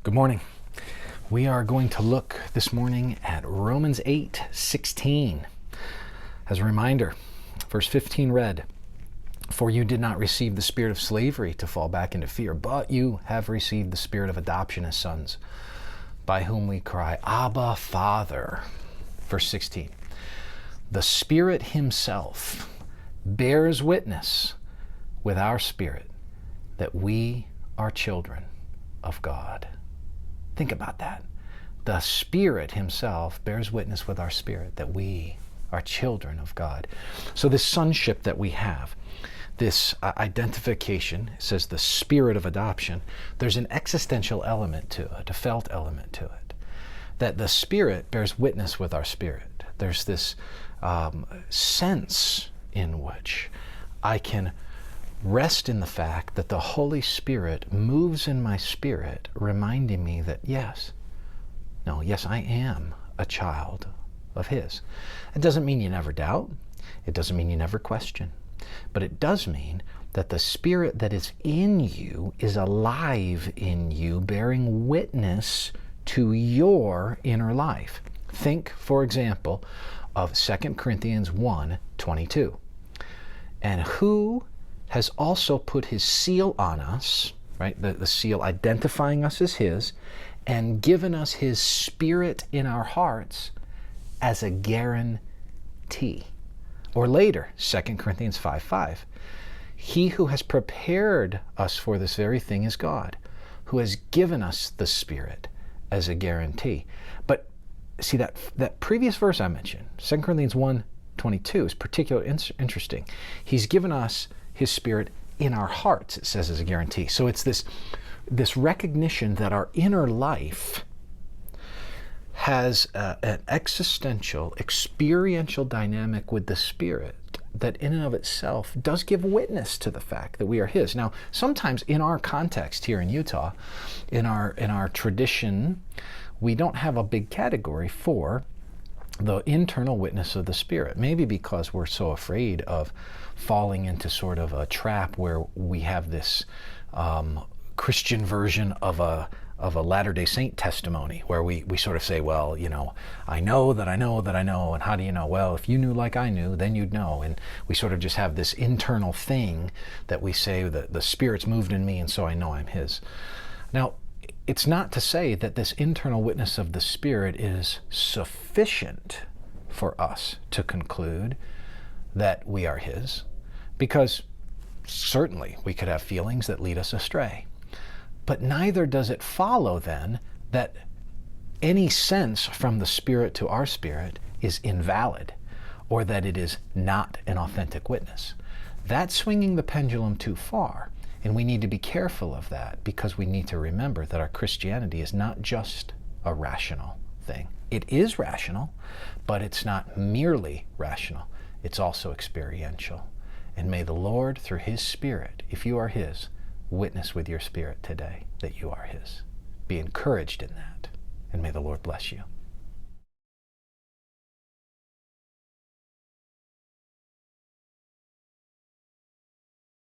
Good morning. We are going to look this morning at Romans 8:16. As a reminder, verse 15 read, "For you did not receive the spirit of slavery to fall back into fear, but you have received the spirit of adoption as sons, by whom we cry, Abba, Father." Verse 16, "The Spirit himself bears witness with our spirit that we are children of God." Think about that. The Spirit himself bears witness with our spirit that we are children of God. So this sonship that we have, this identification, it says the spirit of adoption, there's an existential element to it, a felt element to it. That the Spirit bears witness with our spirit. There's this sense in which I can rest in the fact that the Holy Spirit moves in my spirit, reminding me that yes, I am a child of His. It doesn't mean you never doubt. It doesn't mean you never question. But it does mean that the Spirit that is in you is alive in you, bearing witness to your inner life. Think, for example, of 2 Corinthians 1:22. "And who has also put his seal on us," right? The seal identifying us as His, "and given us His Spirit in our hearts as a guarantee." Or later, 2 Corinthians 5:5. "He who has prepared us for this very thing is God, who has given us the Spirit as a guarantee." But see, that previous verse I mentioned, 2 Corinthians 1:22, is particularly interesting. He's given us His Spirit in our hearts, it says, as a guarantee. So it's this recognition that our inner life has an existential, experiential dynamic with the Spirit that in and of itself does give witness to the fact that we are His. Now, sometimes in our context here in Utah, in our tradition, we don't have a big category for the internal witness of the Spirit. Maybe because we're so afraid of falling into sort of a trap where we have this Christian version of a Latter-day Saint testimony, where we sort of say, well, I know that I know that I know, and how do you know? Well, if you knew like I knew, then you'd know. And we sort of just have this internal thing that we say that the Spirit's moved in me, and so I know I'm His. Now, it's not to say that this internal witness of the Spirit is sufficient for us to conclude that we are His, because certainly we could have feelings that lead us astray. But neither does it follow then that any sense from the Spirit to our spirit is invalid, or that it is not an authentic witness. That's swinging the pendulum too far. And we need to be careful of that, because we need to remember that our Christianity is not just a rational thing. It is rational, but it's not merely rational. It's also experiential. And may the Lord, through His Spirit, if you are His, witness with your spirit today that you are His. Be encouraged in that, and may the Lord bless you.